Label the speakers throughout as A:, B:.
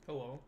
A: Hello.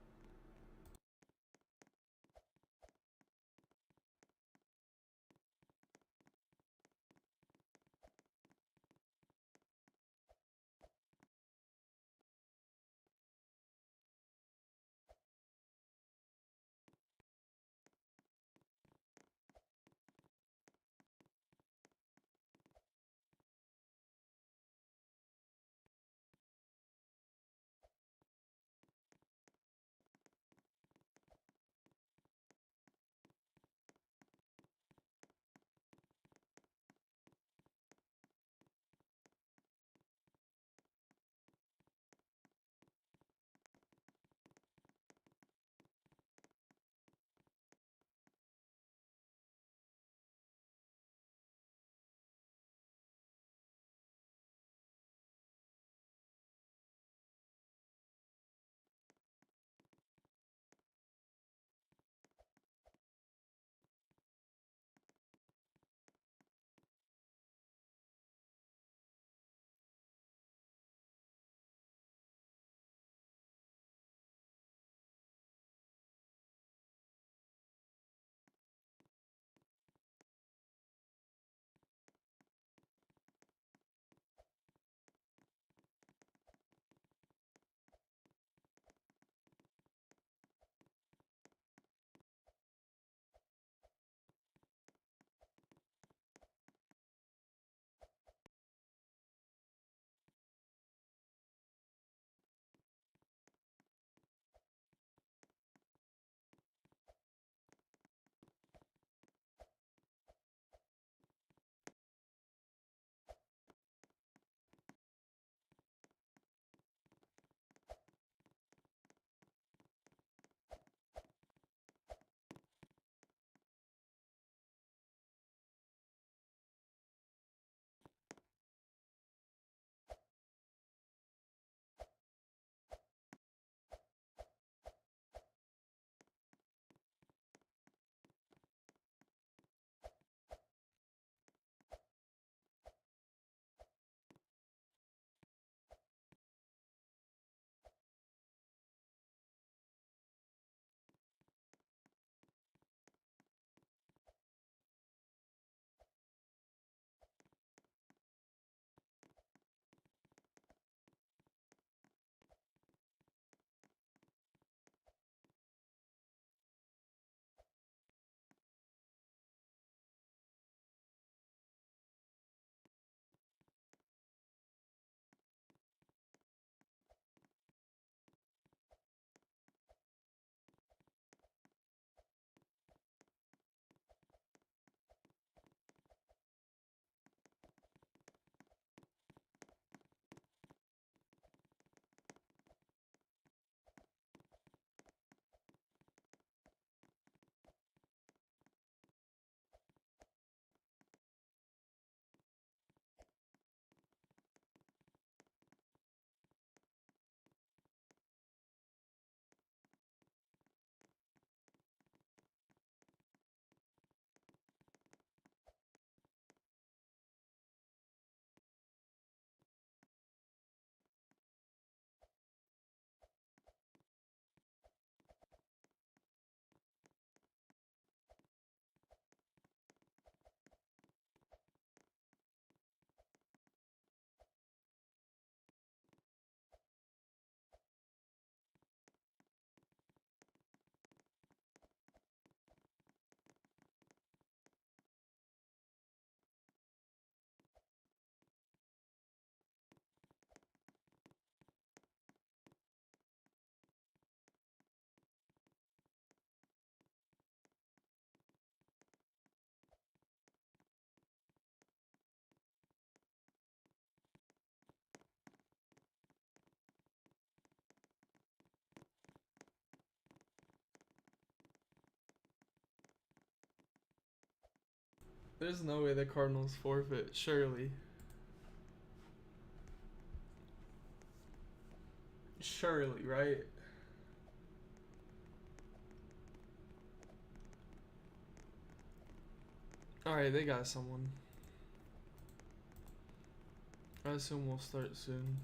A: There's no way the Cardinals forfeit, surely. Surely, right? Alright, they got someone. I assume we'll start soon.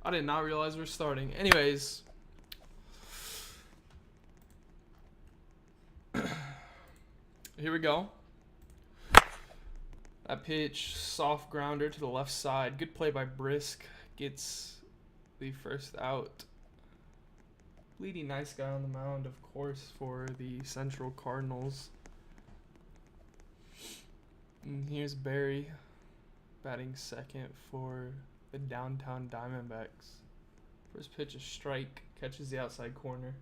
A: I did not realize we're starting. Anyways. Here we go. That pitch, soft grounder to the left side. Good play by Brisk. Gets the first out. Bleedy nice guy on the mound, of course, for the Central Cardinals. And here's Barry batting second for the Downtown Diamondbacks. First pitch, a strike, catches the outside corner.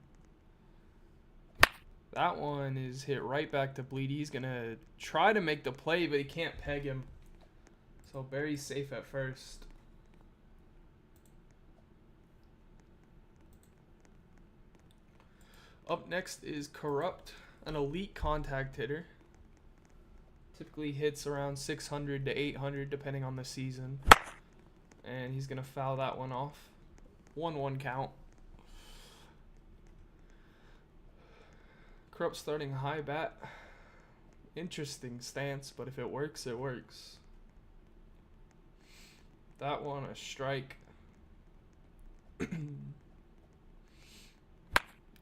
A: That one is hit right back to Bleedy. He's going to try to make the play, but he can't peg him. So Barry's safe at first. Up next is Corrupt, an elite contact hitter. Typically hits around 600 to 800 depending on the season. And he's going to foul that one off. 1-1 count. Corrupt starting high bat. Interesting stance, but if it works, it works. That one, a strike.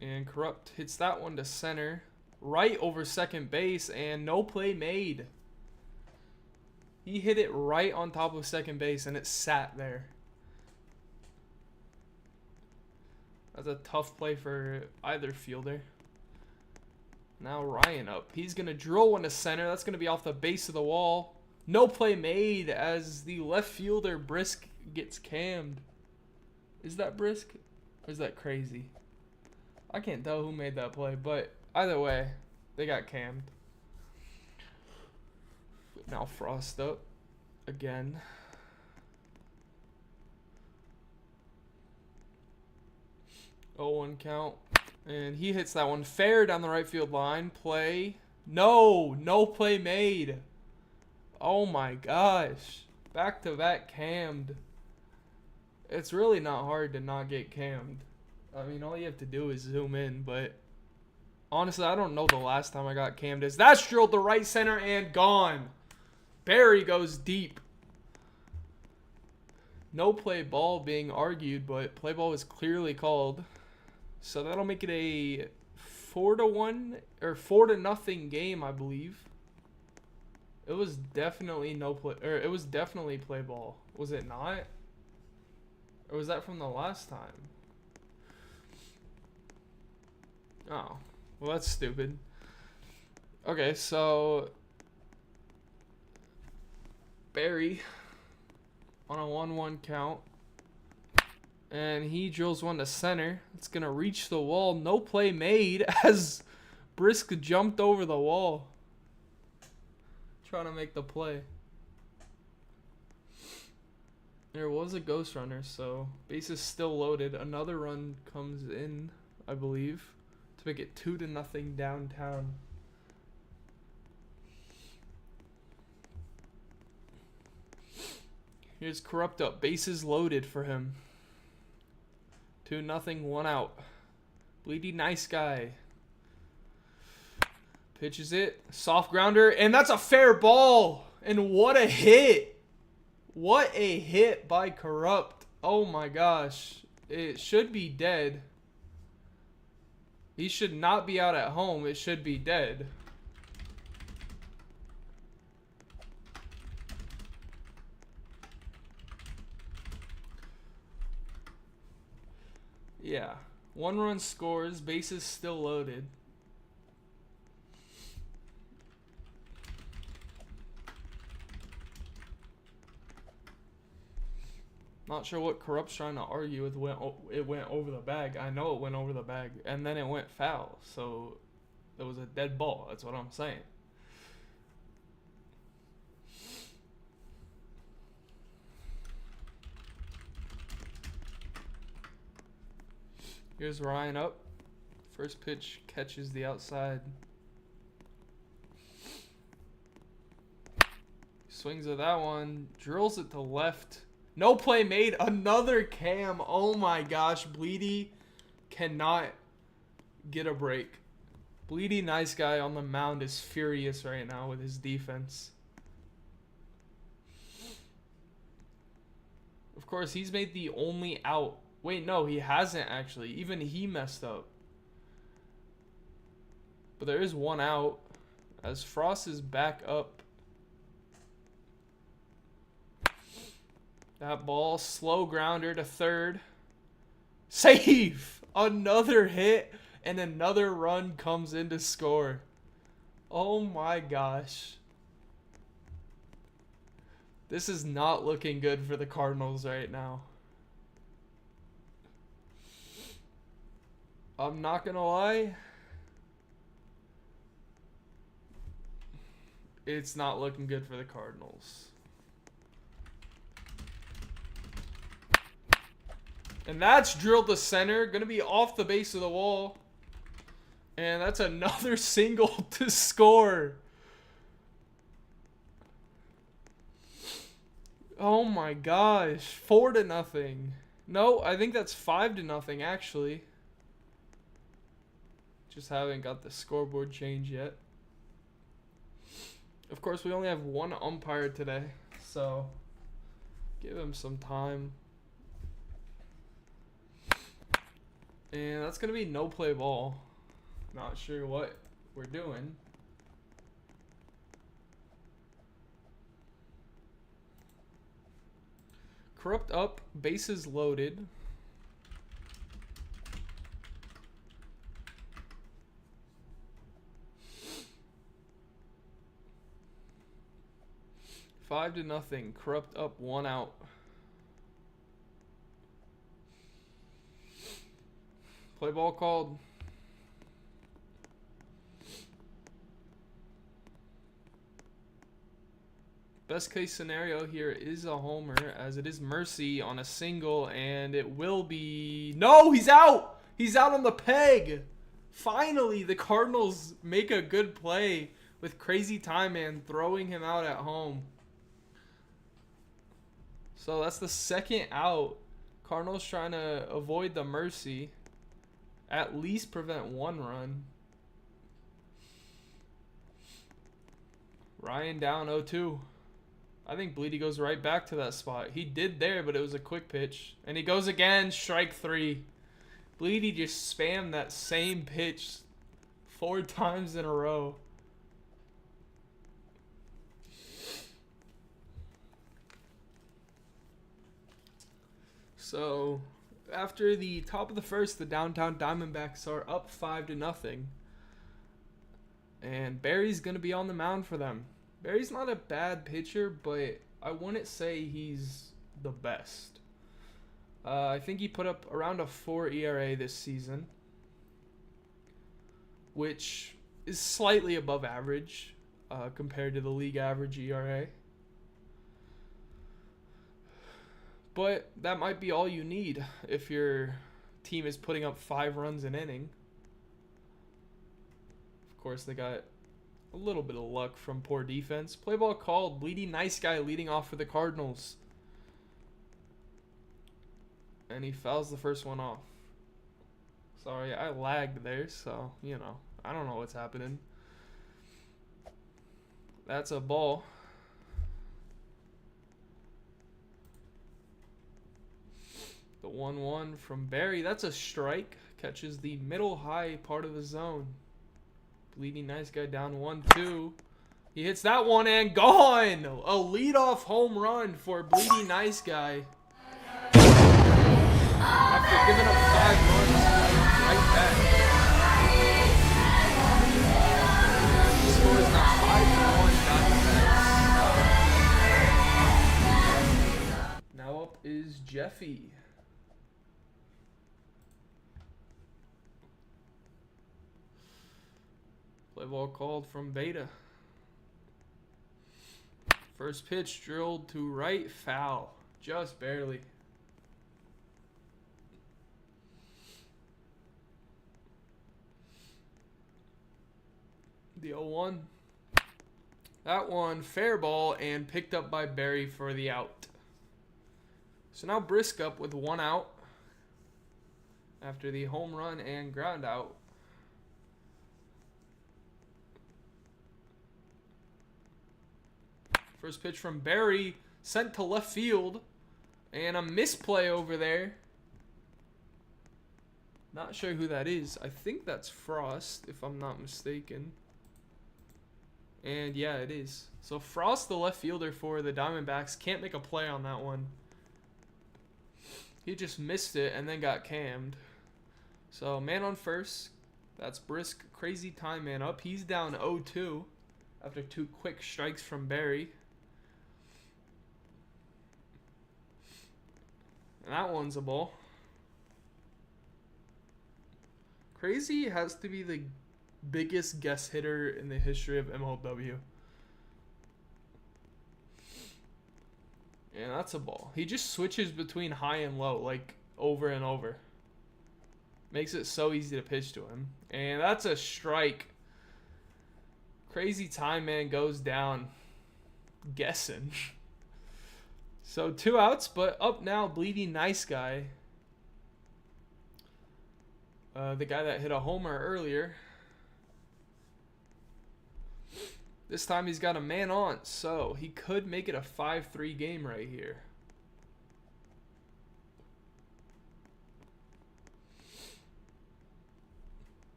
A: And Corrupt hits that one to center. Right over second base, and no play made. He hit it right on top of second base, and it sat there. That's a tough play for either fielder. Now Ryan up. He's going to drill one to center. That's going to be off the base of the wall. No play made as the left fielder, Brisk, gets cammed. Is that Brisk? Or is that Crazy? I can't tell who made that play, but either way, they got cammed. Now Frost up again. Oh, 1 count. And he hits that one fair down the right field line. Play. No play made. Oh my gosh. Back-to-back cammed. It's really not hard to not get cammed. I mean, all you have to do is zoom in, but honestly, I don't know the last time I got cammed is. That's drilled to right center and gone. Barry goes deep. No play ball being argued, but play ball was clearly called. So that'll make it a 4-1 or 4-0 game, I believe. It was definitely it was definitely play ball. Was it not? Or was that from the last time? Oh, well, that's stupid. Okay, so Barry on a 1-1 count. And he drills one to center. It's going to reach the wall. No play made as Brisk jumped over the wall. Trying to make the play. There was a ghost runner, so base is still loaded. Another run comes in, I believe, to make it 2-0 downtown. Here's Corrupt up. Bases loaded for him. 2-0, 1 out. Bleedy nice guy. Pitches it. Soft grounder. And that's a fair ball. And what a hit. What a hit by Corrupt. Oh my gosh. It should be dead. He should not be out at home. It should be dead. Yeah. 1 run scores. Bases still loaded. Not sure what Corrupt's trying to argue with. It went over the bag. I know it went over the bag. And then it went foul. So it was a dead ball. That's what I'm saying. Here's Ryan up. First pitch catches the outside. Swings at that one. Drills it to left. No play made. Another cam. Oh my gosh. Bleedy cannot get a break. Bleedy, nice guy on the mound, is furious right now with his defense. Of course, he's made the only out. Wait, no, he hasn't actually. Even he messed up. But there is one out as Frost is back up. That ball, slow grounder to third. Save! Another hit and another run comes in to score. Oh my gosh. This is not looking good for the Cardinals right now. I'm not gonna lie. It's not looking good for the Cardinals. And that's drilled to center. Gonna be off the base of the wall. And that's another single to score. Oh my gosh. 4-0. No, I think that's 5-0 actually. Just haven't got the scoreboard change yet. Of course, we only have one umpire today, so give him some time. And that's going to be no play ball. Not sure what we're doing. Corrupt up, bases loaded. Five to nothing. Corrupt up, one out. Play ball called. Best case scenario here is a homer, as it is Mercy on a single, and it will be... No, he's out! He's out on the peg! Finally, the Cardinals make a good play with Crazy Time Man throwing him out at home. So that's the second out. Cardinals trying to avoid the Mercy. At least prevent one run. Ryan down 0-2. I think Bleedy goes right back to that spot. He did there, but it was a quick pitch. And he goes again, strike 3. Bleedy just spammed that same pitch 4 times in a row. So, after the top of the first, the Downtown Diamondbacks are up 5-0. And Barry's going to be on the mound for them. Barry's not a bad pitcher, but I wouldn't say he's the best. I think he put up around a 4 ERA this season, which is slightly above average compared to the league average ERA. But that might be all you need if your team is putting up 5 runs an inning. Of course, they got a little bit of luck from poor defense. Play ball called. Bleedy Nice Guy leading off for the Cardinals. And he fouls the first one off. Sorry, I lagged there, so, you know, I don't know what's happening. That's a ball. The 1-1 from Barry. That's a strike. Catches the middle high part of the zone. Bleeding Nice Guy down 1-2. He hits that one and gone. A leadoff home run for Bleeding Nice Guy. After giving up 5 runs, right back. The score is now 5-1 Diamondbacks. Now up is Jeffy. Play ball called from Beta. First pitch drilled to right, foul. Just barely. The 0-1. That one, fair ball, and picked up by Barry for the out. So now Brisk up with 1 out after the home run and ground out. First pitch from Barry, sent to left field, And a misplay over there. Not sure who that is. I think that's Frost, if I'm not mistaken. And yeah, it is. So Frost, the left fielder for the Diamondbacks, can't make a play on that one. He just missed it and then got cammed. So man on first. That's Brisk. Crazy time man up. He's down 0-2 after 2 quick strikes from Barry. And that one's a ball. Crazy has to be the biggest guest hitter in the history of MLW. And that's a ball. He just switches between high and low, like over and over. Makes it so easy to pitch to him. And that's a strike. Crazy time man goes down. Guessing. So 2 outs, but up now, Bleedy Nice Guy. The guy that hit a homer earlier. This time he's got a man on, so he could make it a 5-3 game right here.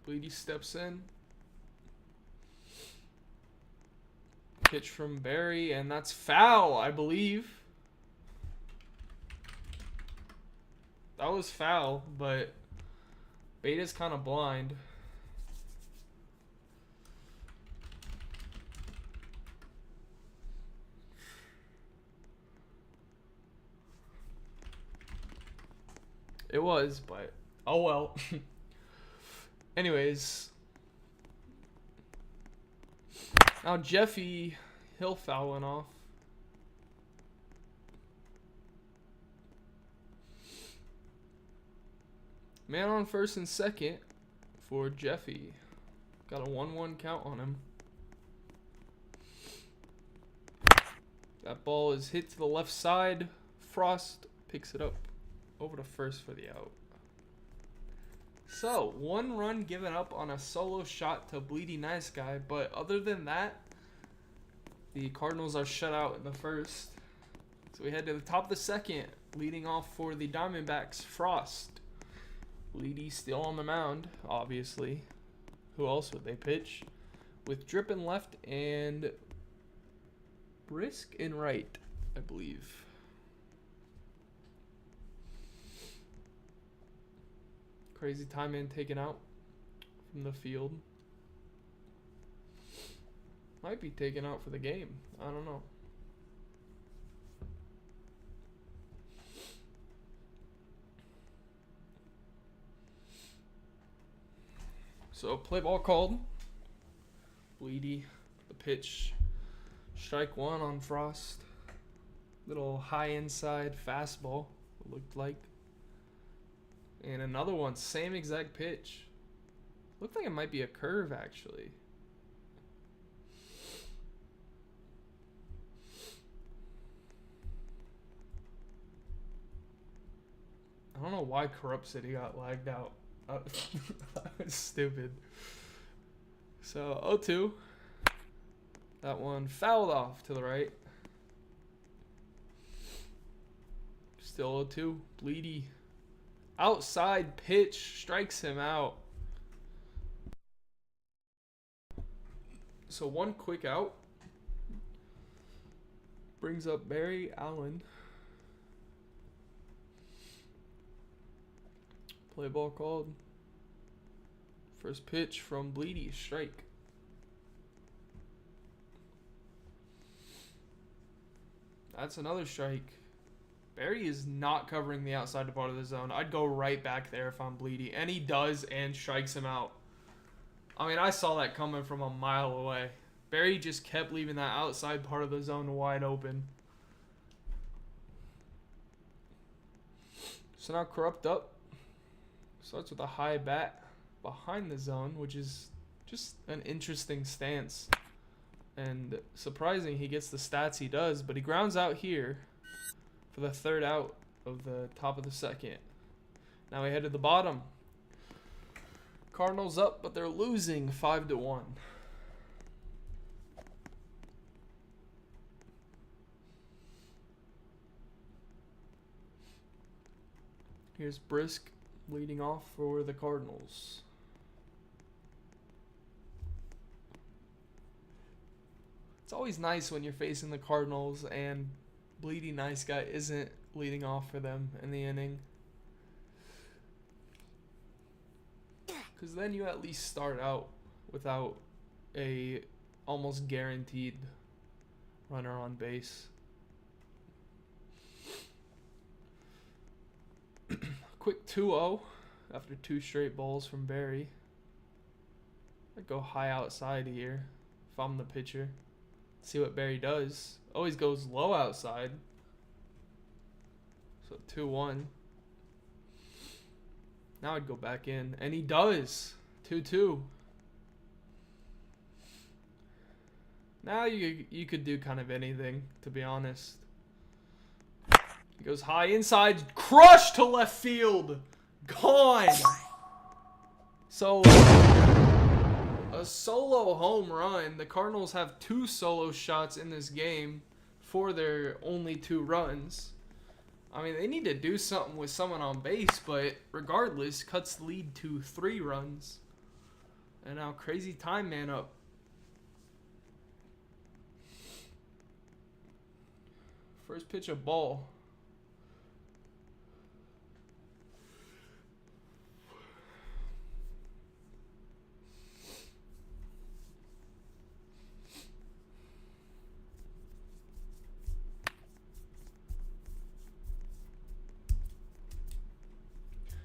A: Bleedy steps in. Pitch from Barry, and that's foul, I believe. That was foul, but Beta's kind of blind. It was, but oh well. Anyways. Now Jeffy, he'll foul one off. Man on first and second for Jeffy. Got a 1-1 count on him. That ball is hit to the left side. Frost picks it up over to first for the out. So, 1 run given up on a solo shot to Bleedy Nice Guy, but other than that, the Cardinals are shut out in the first. So we head to the top of the second, leading off for the Diamondbacks, Frost. Bleedy still on the mound, obviously. Who else would they pitch? With Drip in left and Brisk in right, I believe. Crazy time man taken out from the field. Might be taken out for the game. I don't know. So play ball called. Bleedy, the pitch. Strike 1 on Frost. Little high inside fastball, it looked like. And another one, same exact pitch. Looked like it might be a curve, actually. I don't know why Corrupt City got lagged out. That was stupid. So 0-2. That one fouled off to the right. Still 0-2. Bleedy. Outside pitch strikes him out. So 1 quick out. Brings up Barry Allen. Play ball called. First pitch from Bleedy, strike. That's another strike. Barry is not covering the outside part of the zone. I'd go right back there if I'm Bleedy. And he does and strikes him out. I mean, I saw that coming from a mile away. Barry just kept leaving that outside part of the zone wide open. So now Corrupt up. Starts with a high bat behind the zone, which is just an interesting stance. And surprising he gets the stats he does, but he grounds out here for the 3rd out of the top of the 2nd. Now we head to the bottom. Cardinals up, but they're losing 5-1. Here's Brisk leading off for the Cardinals. It's always nice when you're facing the Cardinals and Bleedy Nice Guy isn't leading off for them in the inning. Because then you at least start out without a almost guaranteed runner on base. Quick 2-0 after 2 straight balls from Barry. I'd go high outside here if I'm the pitcher. See what Barry does. Always goes low outside. So 2-1. Now I'd go back in. And he does. 2-2. Now you could do kind of anything, to be honest. He goes high inside. Crushed to left field. Gone. So, a solo home run. The Cardinals have 2 solo shots in this game for their only 2 runs. I mean, they need to do something with someone on base, but regardless, cuts the lead to 3 runs. And now Crazy Time Man up. First pitch, a ball.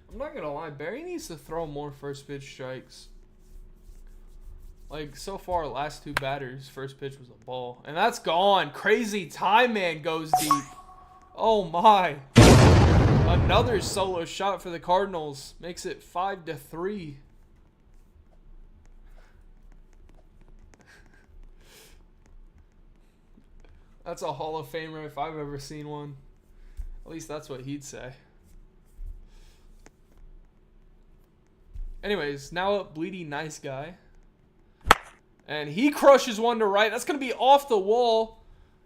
A: I'm not gonna lie, Barry needs to throw more first pitch strikes. Like, so far, last 2 batters, first pitch was a ball. And that's gone. Crazy Time Man goes deep. Oh, my. Another solo shot for the Cardinals. Makes it 5-3. That's a Hall of Famer if I've ever seen one. At least that's what he'd say. Anyways, now up Bleedy Nice Guy. And he crushes one to right. That's going to be off the wall.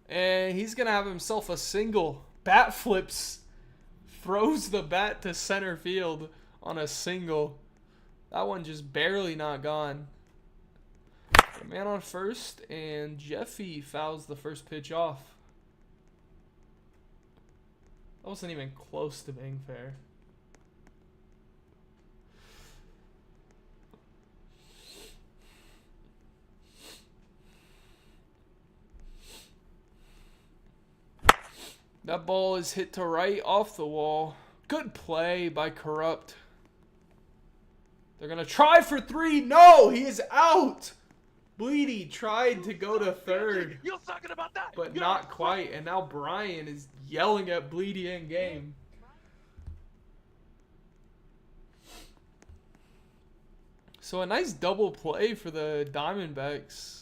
A: And he's going to have himself a single. Bat flips. Throws the bat to center field on a single. That one just barely not gone. A man on first. And Jeffy fouls the first pitch off. That wasn't even close to being fair. That ball is hit to right off the wall. Good play by Corrupt. They're going to try for 3. No, he is out. Bleedy tried to go to third, but not quite. And now Brian is yelling at Bleedy in game. So a nice double play for the Diamondbacks.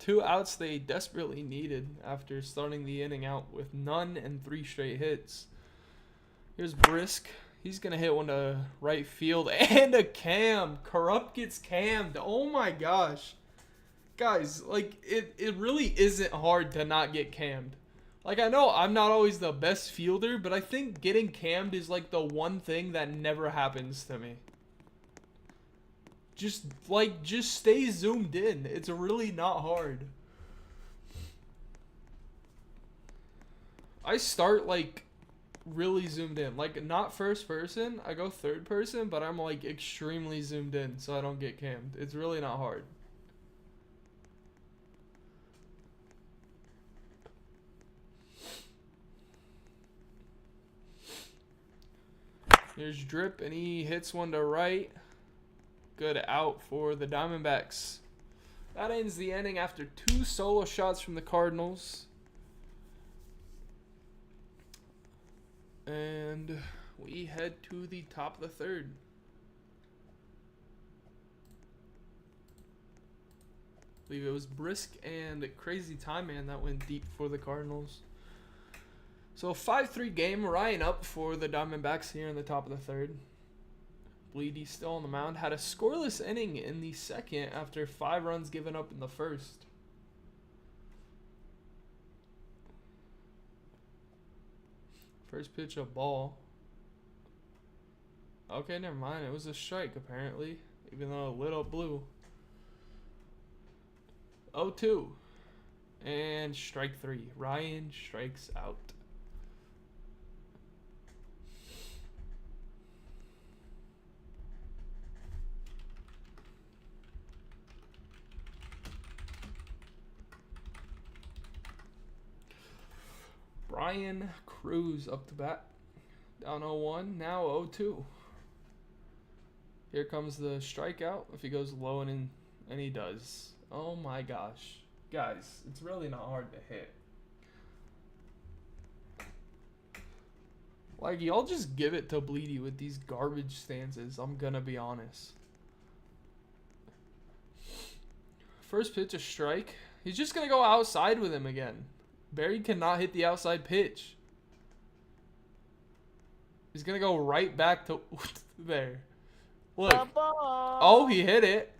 A: 2 outs they desperately needed after starting the inning out with none and 3 straight hits. Here's Brisk. He's going to hit one to right field and a cam. Corrupt gets cammed. Oh my gosh. Guys, like, it really isn't hard to not get cammed. Like, I know I'm not always the best fielder, but I think getting cammed is like the one thing that never happens to me. Just stay zoomed in. It's really not hard. I start, like, really zoomed in. Like, not first person. I go third person, but I'm, like, extremely zoomed in so I don't get cammed. It's really not hard. Here's Drip, and he hits one to right. Good out for the Diamondbacks. That ends the inning after 2 solo shots from the Cardinals. And we head to the top of the third. I believe it was Brisk and Crazy Time Man that went deep for the Cardinals. So 5-3 game. Ryan up for the Diamondbacks here in the top of the third. Bleedy still on the mound. Had a scoreless inning in the second after 5 runs given up in the first. First pitch, a ball. Okay, never mind. It was a strike, apparently. Even though it lit up blue. 0-2. And strike 3. Ryan strikes out. Brian Cruz up to bat. Down 0-1. Now 0-2. Here comes the strikeout. If he goes low and in, and he does. Oh my gosh. Guys, it's really not hard to hit. Like, y'all just give it to Bleedy with these garbage stances. I'm gonna be honest. First pitch, a strike. He's just gonna go outside with him again. Barry cannot hit the outside pitch. He's gonna go right back to there. Look. Oh, he hit it.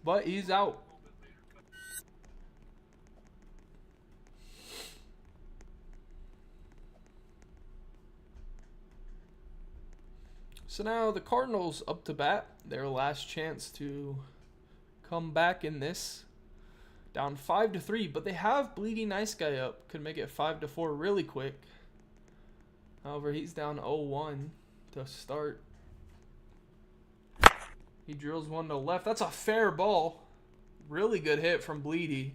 A: But he's out. So now the Cardinals up to bat. Their last chance to come back in this. Down 5-3, but they have Bleedy Nice Guy up. Could make it 5-4 really quick. However, he's down 0-1 to start. He drills one to left. That's a fair ball. Really good hit from Bleedy.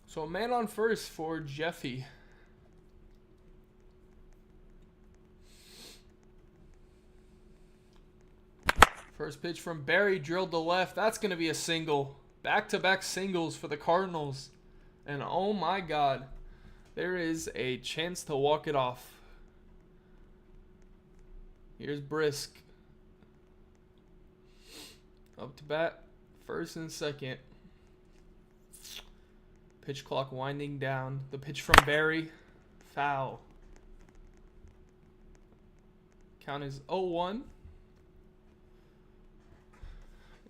A: So a man on first for Jeffy. First pitch from Barry, drilled to left. That's going to be a single. Back-to-back singles for the Cardinals. And oh my God, there is a chance to walk it off. Here's Brisk. Up to bat, first and second. Pitch clock winding down. The pitch from Barry, foul. Count is 0-1.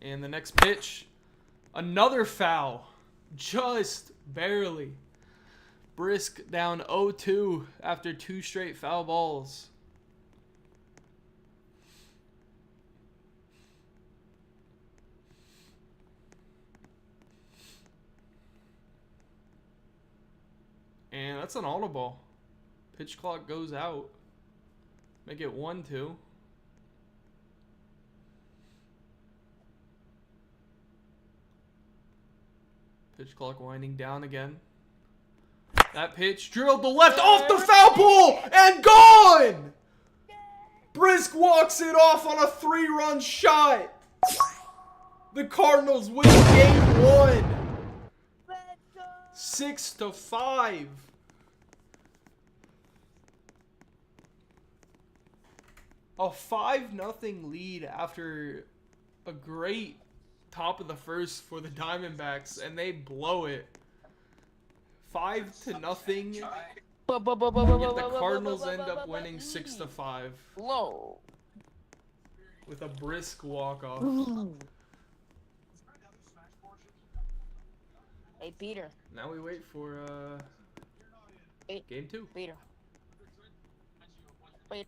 A: And the next pitch, another foul. Just barely. Brisk down 0-2 after 2 straight foul balls. And that's an audible. Pitch clock goes out. Make it 1-2. Pitch clock winding down again. That pitch drilled to left off the foul pole and gone! Brisk walks it off on a 3-run shot. The Cardinals win game 1. 6-5. A 5-0 lead after a great top of the first for the Diamondbacks, and they blow it 5-0. Yet the Cardinals end up winning 6-5.
B: Low.
A: With a Brisk walk-off.
B: Hey, Peter.
A: Now we wait for game 2.
B: Peter. Wait.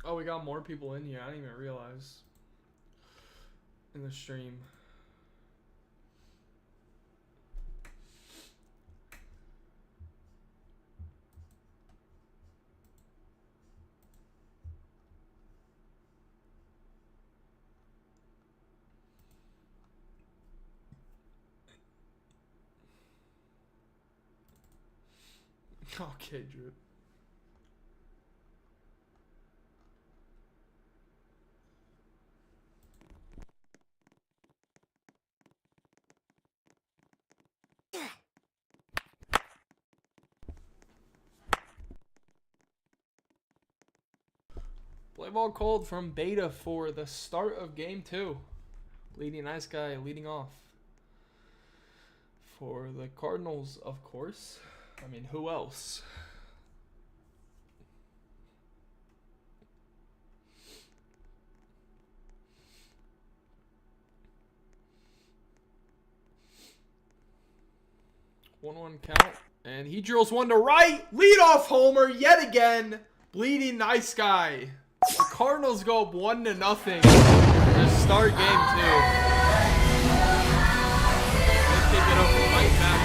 A: Oh, we got more people in here. I didn't even realize. In the stream. Okay, Drip. Play ball cold from Beta for the start of game 2. Bleeding Nice Guy leading off. For the Cardinals, of course. I mean, who else? One count. And he drills one to right. Leadoff homer yet again. Bleeding Nice Guy. The Cardinals go up 1-0 to start game 2. Let's pick it up right back.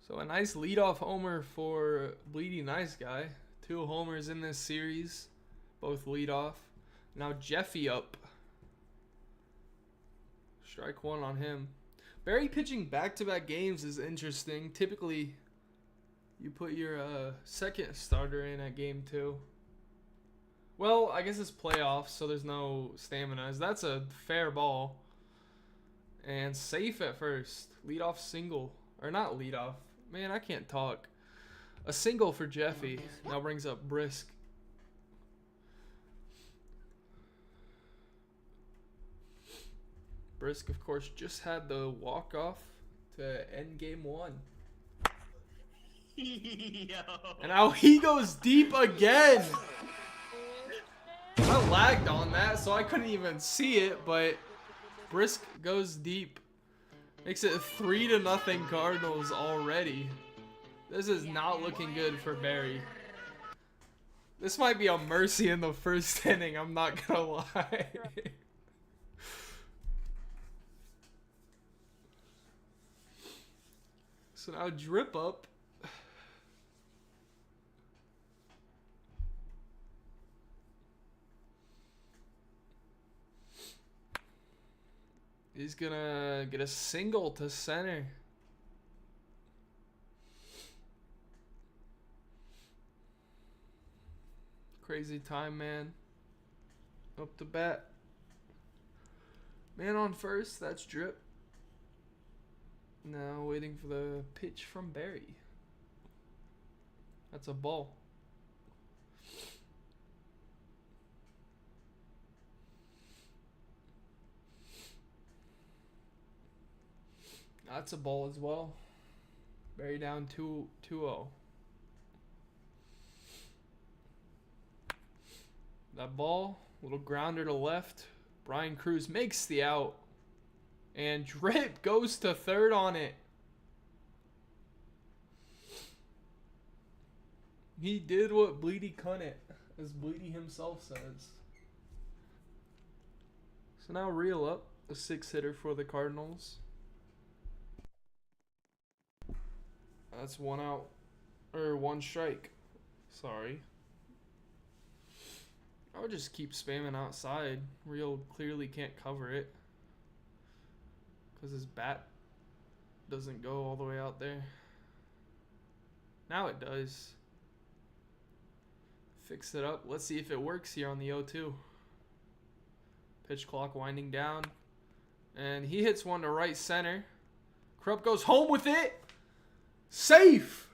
A: So a nice leadoff homer for Bleeding Nice Guy. 2 homers in this series, both leadoff. Now Jeffy up. Strike 1 on him. Barry pitching back-to-back games is interesting. Typically, you put your second starter in at game 2. Well, I guess it's playoffs, so there's no stamina. That's a fair ball. And safe at first. Leadoff single. Or not leadoff. Man, I can't talk. A single for Jeffy. Now brings up Brisk. Brisk, of course, just had the walk-off to end game 1. And now he goes deep again. I lagged on that, so I couldn't even see it, but Brisk goes deep. Makes it 3-0 Cardinals already. This is not looking good for Barry. This might be a mercy in the first inning, I'm not gonna lie. So now Drip up. He's gonna get a single to center. Crazy time, man. Up to bat. Man on first, that's Drip. Now waiting for the pitch from Barry. That's a ball. That's a ball as well. Barry down 2-0. That ball, little grounder to left. Brian Cruz makes the out. And Drip goes to third on it. He did what Bleedy couldn't, as Bleedy himself says. So now reel up a 6-hitter for the Cardinals. That's 1 out, or 1 strike. Sorry. I would just keep spamming outside. Real clearly can't cover it. Because his bat doesn't go all the way out there. Now it does. Fix it up. Let's see if it works here on the 0-2. Pitch clock winding down. And he hits one to right center. Krupp goes home with it. Safe.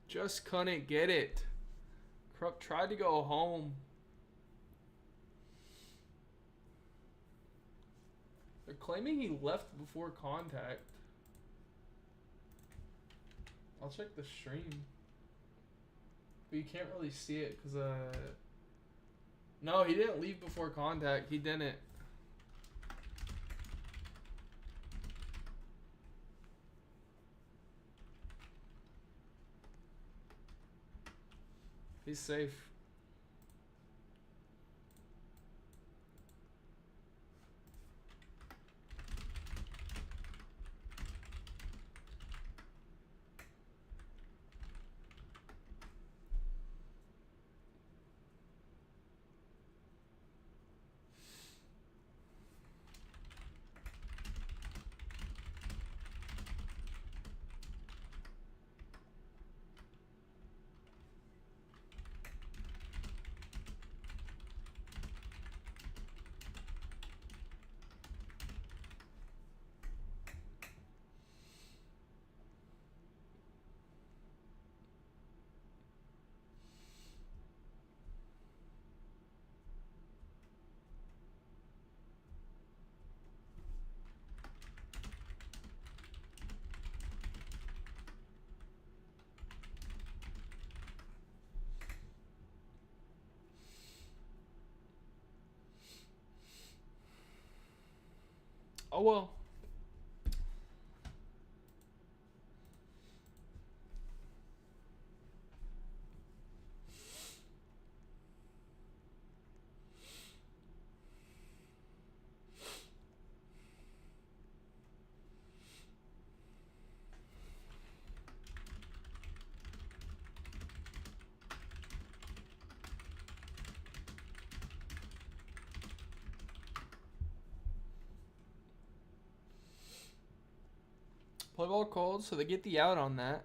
A: Just couldn't get it. Krupp tried to go home. They're claiming he left before contact. I'll check the stream. But you can't really see it because no, he didn't leave before contact. He didn't. He's safe. Oh well. Play ball called, so they get the out on that.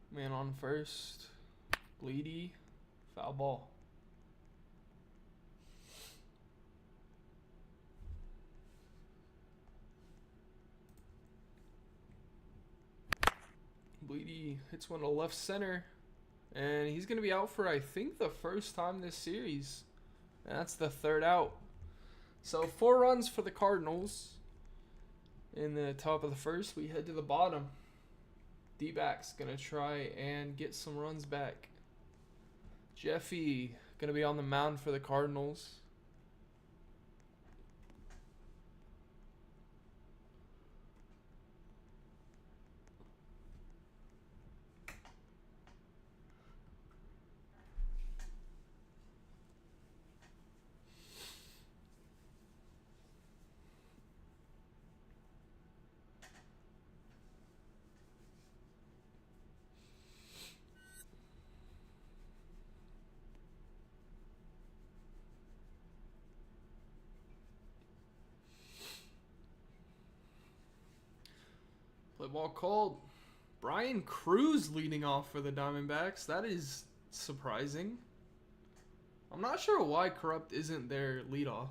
A: Man on first. Bleedy. Foul ball. Bleedy hits one to left center. And he's going to be out for, I think, the first time this series. And that's the third out. So 4 runs for the Cardinals. In the top of the first, we head to the bottom. D-backs going to try and get some runs back. Jeffy going to be on the mound for the Cardinals. Play ball called. Brian Cruz leading off for the Diamondbacks. That is surprising. I'm not sure why Corrupt isn't their leadoff,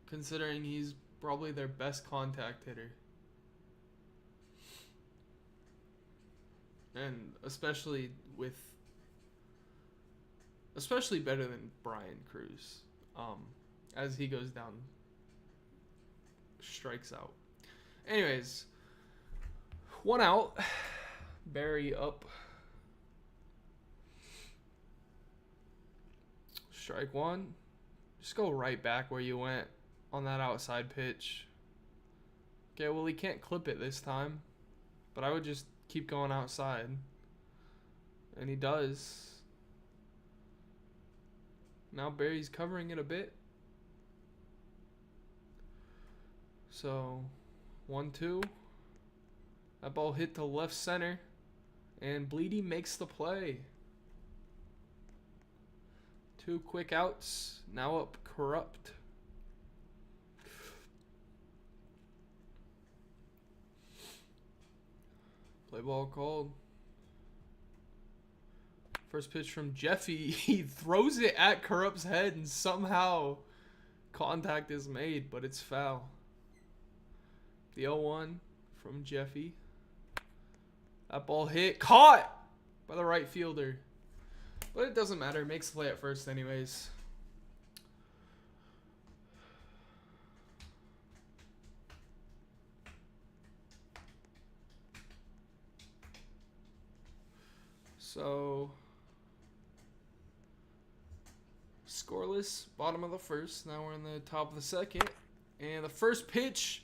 A: considering he's probably their best contact hitter. And especially better than Brian Cruz. As he goes down, strikes out. Anyways, 1 out. Barry up. Strike 1. Just go right back where you went on that outside pitch. Okay, well, he can't clip it this time, but I would just keep going outside. And he does. Now Barry's covering it a bit. So 1-2. That ball hit to left center. And Bleedy makes the play. 2 quick outs. Now up Corrupt. Play ball called. First pitch from Jeffy. He throws it at Corrupt's head and somehow contact is made, but it's foul. The 0-1 from Jeffy. That ball hit. Caught by the right fielder. But it doesn't matter. It makes the play at first anyways. So, scoreless, bottom of the first. Now we're in the top of the second. And the first pitch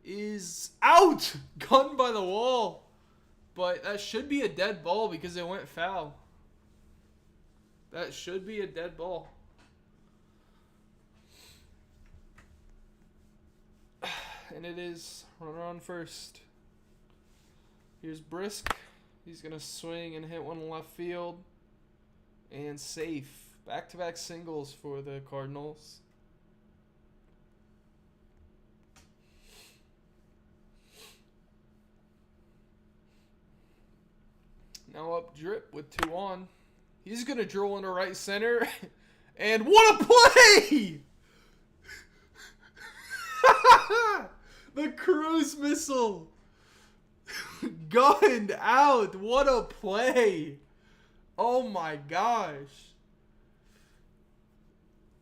A: is out! Gunned by the wall. But that should be a dead ball because it went foul. That should be a dead ball. And it is. Runner on first. Here's Brisk. He's going to swing and hit one left field. And safe. Back-to-back singles for the Cardinals. Now up Drip with 2 on. He's going to drill into right center. And what a play! The cruise missile. Gunned out. What a play. Oh my gosh.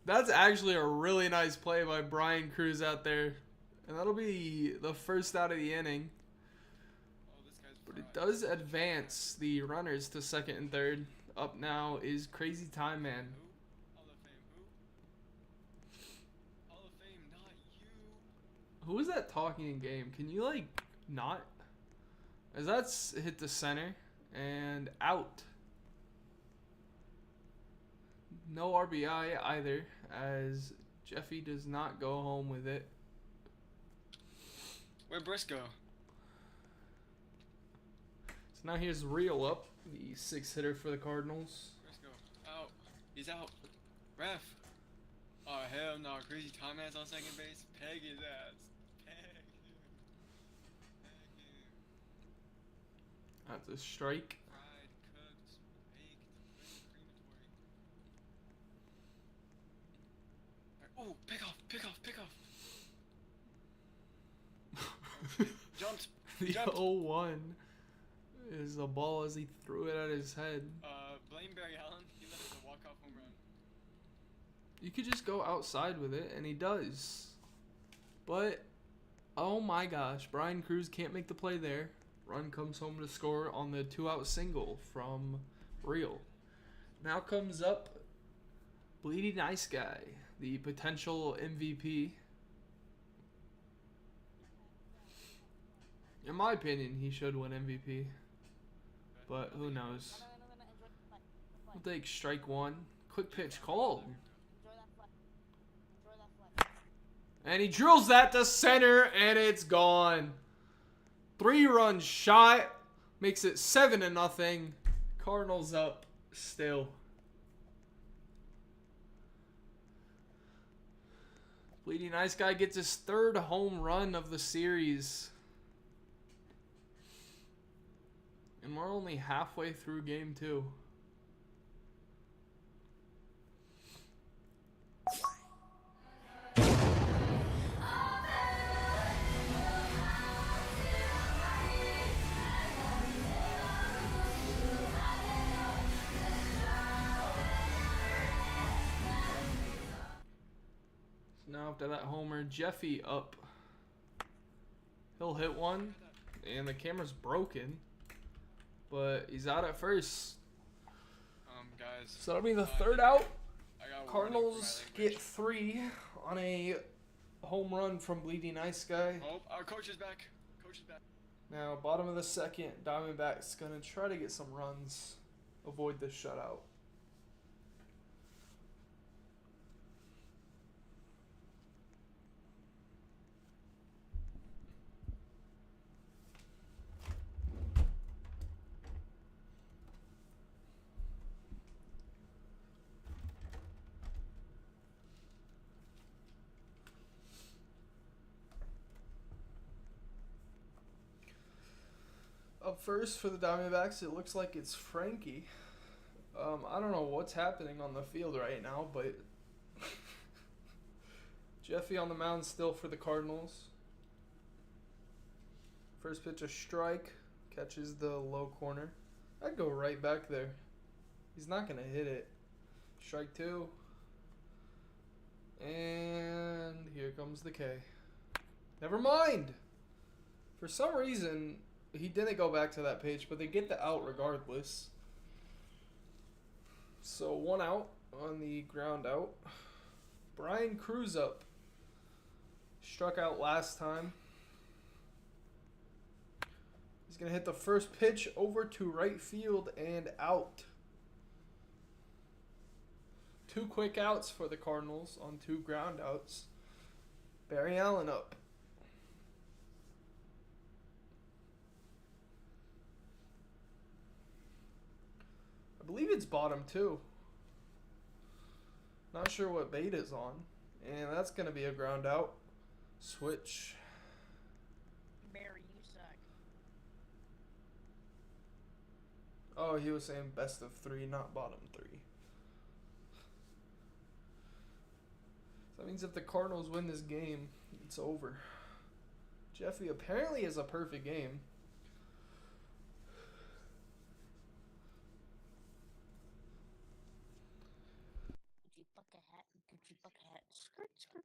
A: That's actually a really nice play by Brian Cruz out there. And that'll be the first out of the inning. But it does advance the runners to second and third. Up now is Crazy Time Man. Who is that talking in game? Can you, like, not? As that's hit the center. And out. No RBI either. As Jeffy does not go home with it.
B: Where'd Briscoe?
A: So now here's Real up. The 6th hitter for the Cardinals.
B: Briscoe. Out. He's out. Ref. Oh, hell no. Crazy Time Man's on second base. Peg his ass.
A: That's a strike.
B: Fried, cooked, baked, crematory. Oh, pick off. Jumped.
A: The 0-1 is the ball as he threw it at his head.
B: Blame Barry Allen. He let it a walk-off home run.
A: You could just go outside with it, and he does. But, oh my gosh, Brian Cruz can't make the play there. Run comes home to score on the 2-out single from Real. Now comes up Bleedy Nice Guy, the potential MVP. In my opinion, he should win MVP. But who knows? We'll take strike 1. Quick pitch called. And he drills that to center, and it's gone. 3-run shot. Makes it 7-0. Cardinals up still. Bleedy Nice Guy gets his 3rd home run of the series. And we're only halfway through game 2. Now after that homer, Jeffy up. He'll hit one, and the camera's broken. But he's out at first.
B: Guys.
A: So that'll be the 3rd out. Cardinals get 3 on a home run from Bleedy Nice Guy.
B: Oh, our coach is back. Coach is back.
A: Now, bottom of the 2nd, Diamondback's going to try to get some runs. Avoid the shutout. Up first for the Diamondbacks, it looks like it's Frankie. I don't know what's happening on the field right now, but Jeffy on the mound still for the Cardinals. First pitch a strike, catches the low corner. I'd go right back there. He's not going to hit it. Strike 2. And here comes the K. Never mind. For some reason, He didn't go back to that page, but they get the out regardless. So 1 out on the ground out. Brian Cruz up. Struck out last time. He's going to hit the first pitch over to right field and out. 2 quick outs for the Cardinals on 2 ground outs. Barry Allen up. I believe it's bottom 2. Not sure what beta's on. And that's going to be a ground out. Switch.
C: Barry, you suck.
A: Oh, he was saying best of 3, not bottom 3. So that means if the Cardinals win this game, it's over. Jeffy apparently has a perfect game.
C: Gucci bucket hat, Gucci bucket hat, skirt, skirt.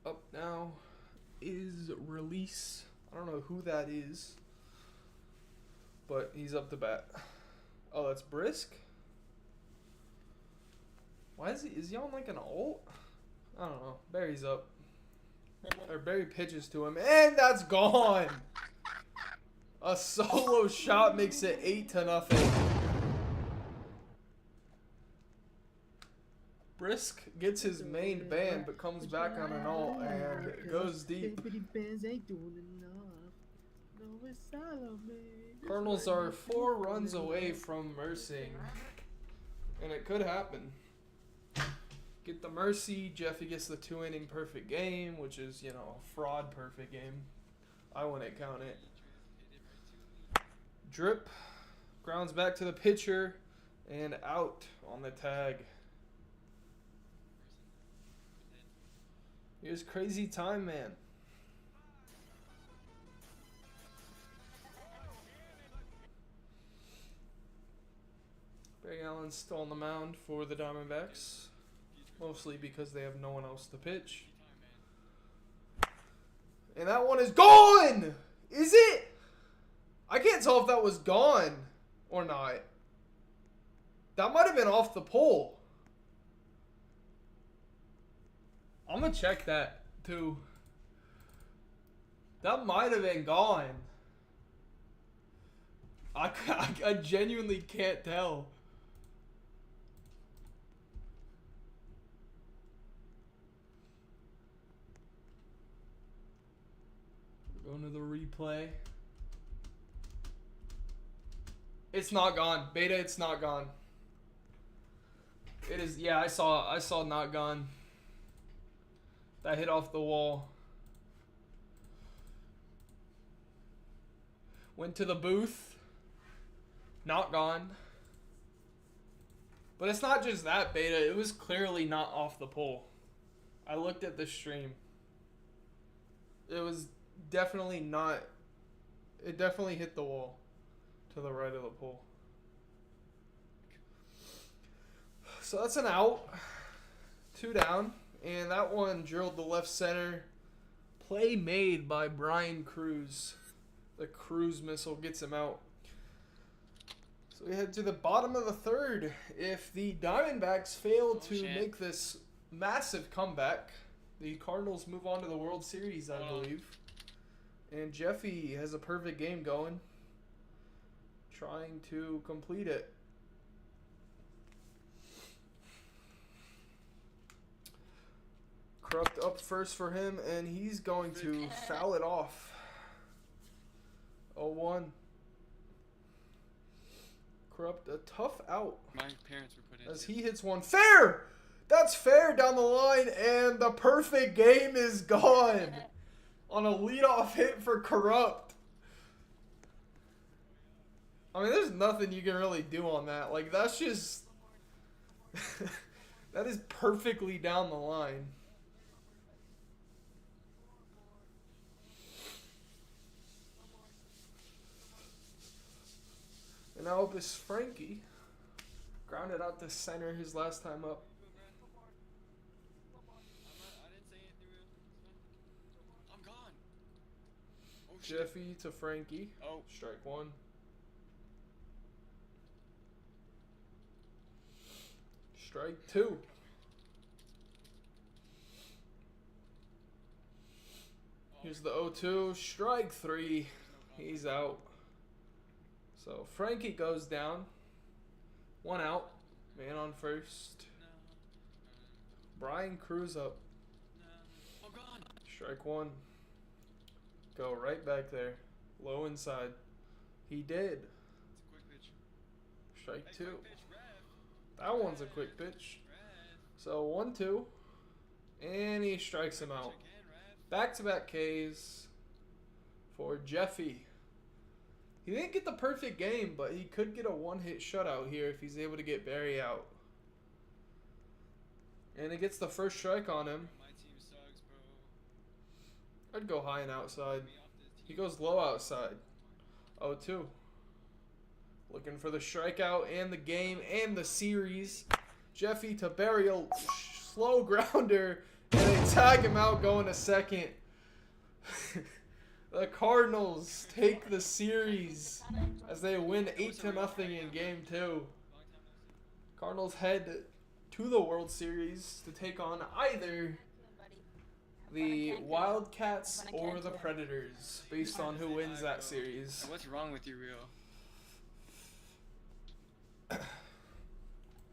A: Up now is Release. I don't know who that is, but he's up to bat. Oh, that's Brisk? Why is he on like an ult? I don't know. Barry's up. Or Barry pitches to him, and that's gone! A solo shot makes it 8-0. Brisk gets his main band, but comes back on an ult and goes deep. Cardinals are 4 runs away from mercing, and it could happen. Get the mercy. Jeffy gets the 2-inning perfect game, which is, you know, a fraud perfect game. I wouldn't count it. Drip grounds back to the pitcher and out on the tag. Here's Crazy Time Man. Barry Allen's still on the mound for the Diamondbacks. Mostly because they have no one else to pitch. And that one is gone! Is it? I can't tell if that was gone or not. That might have been off the pole. I'm going to check that too. That might have been gone. I genuinely can't tell. Going to the replay. It's not gone. Beta, it's not gone. It is, yeah, I saw not gone. That hit off the wall. Went to the booth. Not gone. But it's not just that, Beta. It was clearly not off the pole. I looked at the stream. It was definitely not. It definitely hit the wall to the right of the pole. So that's an out. 2 down. And that one drilled the left center. Play made by Brian Cruz. The Cruz missile gets him out. So we head to the bottom of the 3rd. If the Diamondbacks fail to make this massive comeback, the Cardinals move on to the World Series, I believe. And Jeffy has a perfect game going. Trying to complete it. Corrupt up first for him, and he's going to foul it off. 0-1. Corrupt a tough out.
B: My parents were put in.
A: As he hits one. Fair! That's fair down the line, and the perfect game is gone. On a leadoff hit for Corrupt. I mean, there's nothing you can really do on that. Like, that's just... that is perfectly down the line. And now up is Frankie. Grounded out to center his last time up.
B: I didn't say anything real. I'm gone. Oh shit.
A: Jeffy to Frankie.
B: Oh.
A: Strike one. Strike two. Here's the 0-2. Strike three. He's out. So Frankie goes down. One out. Man on first. Brian Cruz up.
B: Oh god.
A: Strike one. Go right back there. Low inside. He did.
B: It's a quick pitch.
A: Strike
B: Hey,
A: two.
B: quick pitch, ref.
A: That one's a quick pitch.
B: Ref.
A: So 1-2. And he strikes him out.
B: Pitch again, ref.
A: Back-to-back Ks for Jeffy. He didn't get the perfect game, but he could get a one-hit shutout here if he's able to get Barry out. And he gets the first strike on him.
B: My team sucks, bro.
A: I'd go high and outside.
B: Me off this
A: He
B: team.
A: goes low outside. 0-2. Looking for the strikeout and the game and the series. Jeffy to Barry, a slow grounder, and they tag him out going to second. The Cardinals take the series as they win 8-0 in game 2.
B: Long time no see.
A: Cardinals head to the World Series to take on either the Wildcats or the Predators, based on who wins that series.
B: What's wrong with you, real?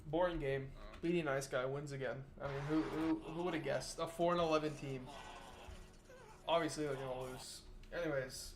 A: Boring game. Beady Nice Guy wins again. I mean, who would have guessed? A 4-11 team. Obviously, they're gonna lose. Anyways.